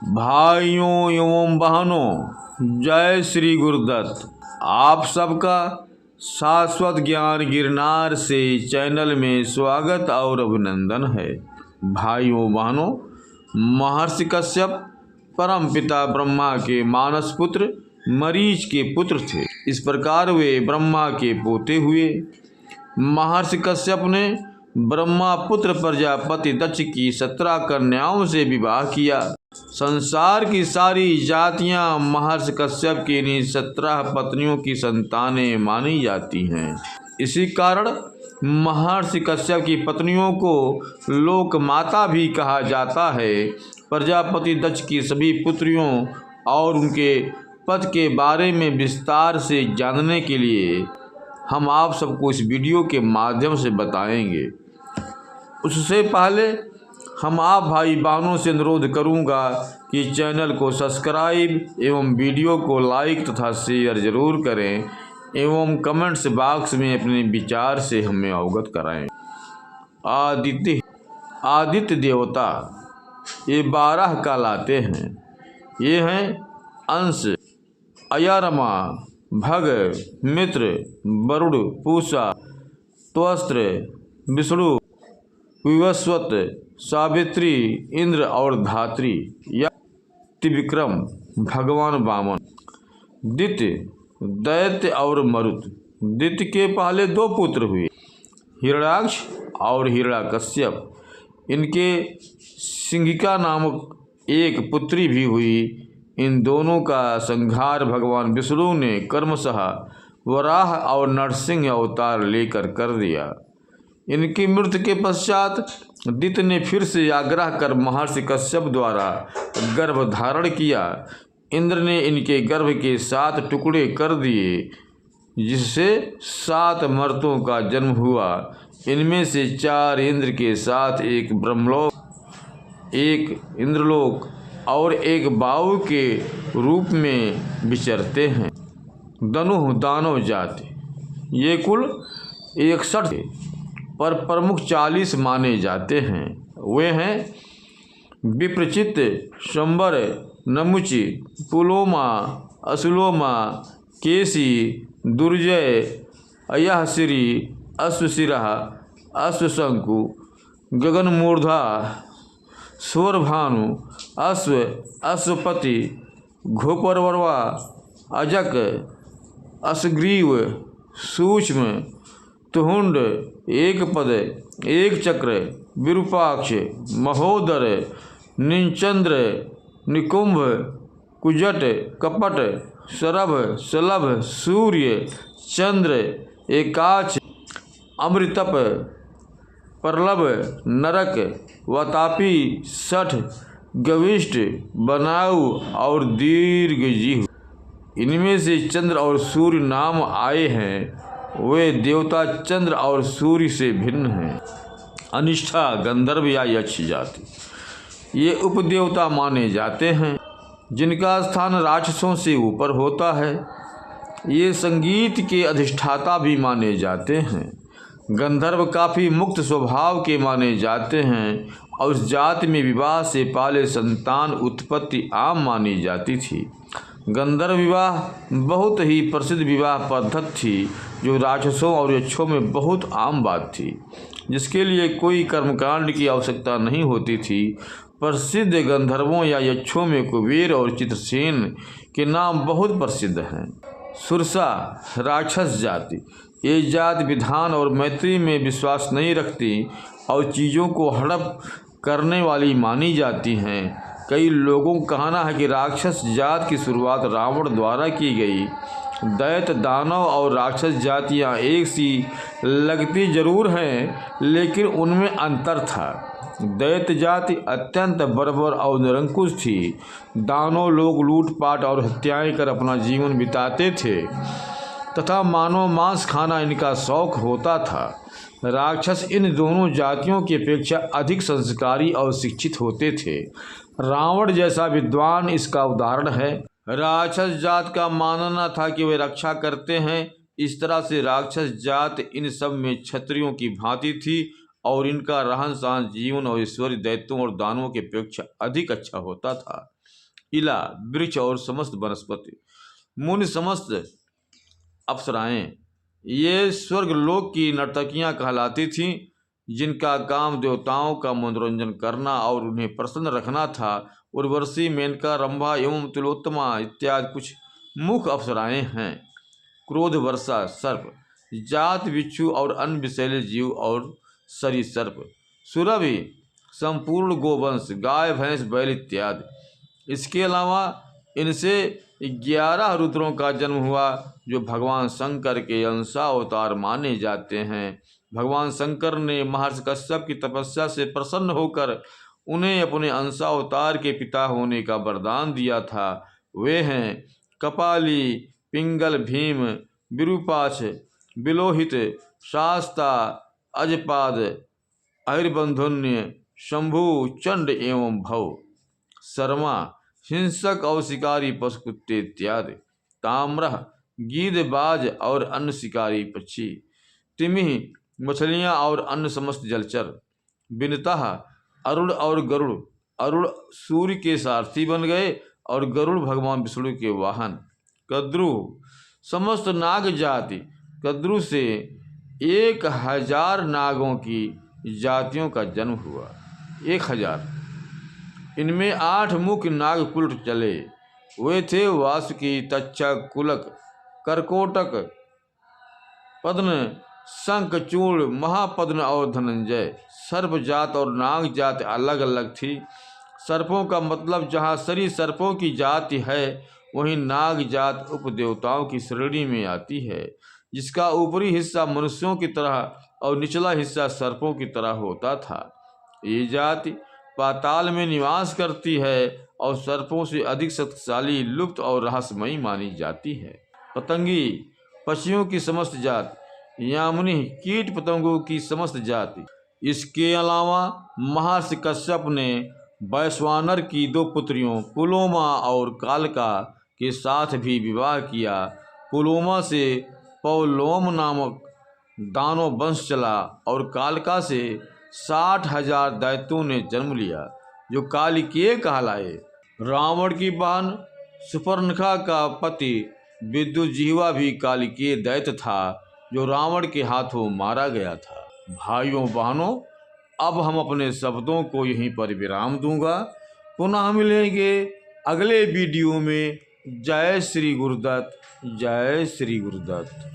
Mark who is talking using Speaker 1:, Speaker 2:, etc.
Speaker 1: भाइयों एवं बहनों, जय श्री गुरुदत्त। आप सबका शाश्वत ज्ञान गिरनार से चैनल में स्वागत और अभिनंदन है। भाइयों बहनों, महर्षि कश्यप परम पिता ब्रह्मा के मानस पुत्र मरीच के पुत्र थे। इस प्रकार वे ब्रह्मा के पोते हुए। महर्षि कश्यप ने ब्रह्मा पुत्र प्रजापति दक्ष की 17 कन्याओं से विवाह किया। संसार की सारी जातियां महर्षि कश्यप की इन्हीं 17 पत्नियों की संतानें मानी जाती हैं। इसी कारण महर्षि कश्यप की पत्नियों को लोक माता भी कहा जाता है। प्रजापति दक्ष की सभी पुत्रियों और उनके पति के बारे में विस्तार से जानने के लिए हम आप सबको इस वीडियो के माध्यम से बताएंगे। उससे पहले हम आप भाई बहनों से अनुरोध करूंगा कि चैनल को सब्सक्राइब एवं वीडियो को लाइक तथा शेयर जरूर करें एवं कमेंट्स बॉक्स में अपने विचार से हमें अवगत कराएं। आदित्य देवता ये 12 कहलाते हैं। ये हैं अंश, अयरमा, भग, मित्र, वरुण, पूषा, त्वस्त्र, विष्णु, विवस्वत, सावित्री, इंद्र और धात्री या त्रिविक्रम भगवान वामन। दित्य, दैत्य और मरुत। दित्य के पहले 2 पुत्र हुए, हिरण्याक्ष और हिरण्यकश्यप। इनके सिंहिका नामक एक पुत्री भी हुई। इन दोनों का संहार भगवान विष्णु ने कर्मशः वराह और नरसिंह अवतार लेकर कर दिया। इनकी मृत्यु के पश्चात दित्य ने फिर से आग्रह कर महर्षि कश्यप द्वारा गर्भ धारण किया। इंद्र ने इनके गर्भ के 7 टुकड़े कर दिए, जिससे 7 मर्तों का जन्म हुआ। इनमें से 4 इंद्र के साथ एक ब्रह्मलोक, एक इंद्रलोक और एक वायु के रूप में विचरते हैं। धनु दानव जाति ये कुल 61 पर प्रमुख 40 माने जाते हैं। वे हैं विप्रचित, शंबर, नमुचि, पुलोमा, असुलोमा, केसी, दुर्जय, अयहश्री, अश्वशिरः, अश्वशंकु, गगनमूर्धा, स्वरभानु, अश्व, अश्वपति, घोपरवर्वा, अजक, अश्वग्रीव, सूक्ष्म, तुहुंड, एक पद, एक चक्र, विरूपाक्ष, महोदर, निचंद्र, निकुंभ, कुजट, कपट, शरभ, शलभ, सूर्य, चंद्र, एकाच, अमृतप, प्रलभ, नरक, वतापी, सठ, गविष्ट, बनाऊ और दीर्घजीव। इनमें से चंद्र और सूर्य नाम आए हैं। वे देवता चंद्र और सूर्य से भिन्न हैं। अनिष्ठा, गंधर्व या यक्ष जाति ये उपदेवता माने जाते हैं, जिनका स्थान राक्षसों से ऊपर होता है। ये संगीत के अधिष्ठाता भी माने जाते हैं। गंधर्व काफ़ी मुक्त स्वभाव के माने जाते हैं और उस जाति में विवाह से पहले संतान उत्पत्ति आम मानी जाती थी। गंधर्व विवाह बहुत ही प्रसिद्ध विवाह पद्धति थी, जो राक्षसों और यक्षों में बहुत आम बात थी, जिसके लिए कोई कर्मकांड की आवश्यकता नहीं होती थी। प्रसिद्ध गंधर्वों या यक्षों में कुबेर और चित्रसेन के नाम बहुत प्रसिद्ध हैं। सुरसा राक्षस जाति ये जाति विधान और मैत्री में विश्वास नहीं रखती और चीज़ों को हड़प करने वाली मानी जाती हैं। कई लोगों का कहना है कि राक्षस जात की शुरुआत रावण द्वारा की गई। दैत्य, दानव और राक्षस जातियां एक सी लगती जरूर हैं, लेकिन उनमें अंतर था। दैत्य जाति अत्यंत बर्बर और निरंकुश थी। दानव लोग लूटपाट और हत्याएं कर अपना जीवन बिताते थे तथा मानव मांस खाना इनका शौक होता था। राक्षस इन दोनों जातियों की अपेक्षा अधिक संस्कारी और शिक्षित होते थे। रावण जैसा विद्वान इसका उदाहरण है। राक्षस जात का मानना था कि वे रक्षा करते हैं। इस तरह से राक्षस जात इन सब में क्षत्रियों की भांति थी और इनका रहन सहन जीवन और ईश्वरीय दैत्यों और दानवों की अपेक्षा अधिक अच्छा होता था। इला वृक्ष और समस्त वनस्पति, मुनि समस्त अप्सराएं, ये स्वर्गलोक की नर्तकियां कहलाती थीं, जिनका काम देवताओं का मनोरंजन करना और उन्हें प्रसन्न रखना था। उर्वशी, मेनका, रंभा एवं तिलोत्तमा इत्यादि कुछ मुख्य अप्सराएं हैं। क्रोध वर्षा सर्प, जात बिच्छू और अन्य विषैले जीव और सरीसर्प। सुरभि, संपूर्ण गोवंश, गाय भैंस बैल इत्यादि। इसके अलावा इनसे 11 रुद्रों का जन्म हुआ, जो भगवान शंकर के अंशावतार माने जाते हैं। भगवान शंकर ने महर्षि कश्यप की तपस्या से प्रसन्न होकर उन्हें अपने अंशावतार के पिता होने का वरदान दिया था। वे हैं कपाली, पिंगल, भीम, विरूपाक्ष, बिलोहित, शास्ता, अजपाद, अहिर्बंधुन्य, शंभु, चंड एवं भव। शर्मा, हिंसक और शिकारी पशु कुत्ते इत्यादि। ताम्रः, गीद, बाज और अन्य शिकारी पक्षी। तिमिः, मछलियां और अन्य समस्त जलचर। विनतः, अरुण और गरुड़। अरुण सूर्य के सारथी बन गए और गरुड़ भगवान विष्णु के वाहन। कद्रु, समस्त नाग जाति। कद्रु से 1000 नागों की जातियों का जन्म हुआ। 1000। इनमें 8 मुख्य नाग कुल चले। वे थे वासुकी, तक्षक, कुलक, करकोटक, पद्म, शंख, चूड़, महापद्म और धनंजय। सर्प जात और नाग जात अलग अलग थी। सर्पों का मतलब जहाँ सरी सर्पों की जाति है, वहीं नाग जात उपदेवताओं की श्रेणी में आती है, जिसका ऊपरी हिस्सा मनुष्यों की तरह और निचला हिस्सा सर्पों की तरह होता था। ये जाति पाताल में निवास करती है और सर्पों से अधिक शक्तिशाली, लुप्त और रहस्यमयी मानी जाती है। पतंगी, पक्षियों की समस्त जाति। यामुनी, कीट पतंगों की समस्त जाति। इसके अलावा महर्षि कश्यप ने वैश्वानर की 2 पुत्रियों पुलोमा और कालका के साथ भी विवाह किया। पुलोमा से पौलोम नामक दानव वंश चला और कालका से 60,000 दैत्यों ने जन्म लिया, जो कालिकेय कहलाए। रावण की बहन सुपर्णखा का पति विद्युजीवा भी कालिकेय दैत्य था, जो रावण के हाथों मारा गया था। भाइयों बहनों, अब हम अपने शब्दों को यहीं पर विराम दूंगा। पुनः मिलेंगे अगले वीडियो में। जय श्री गुरुदत्त, जय श्री गुरुदत्त।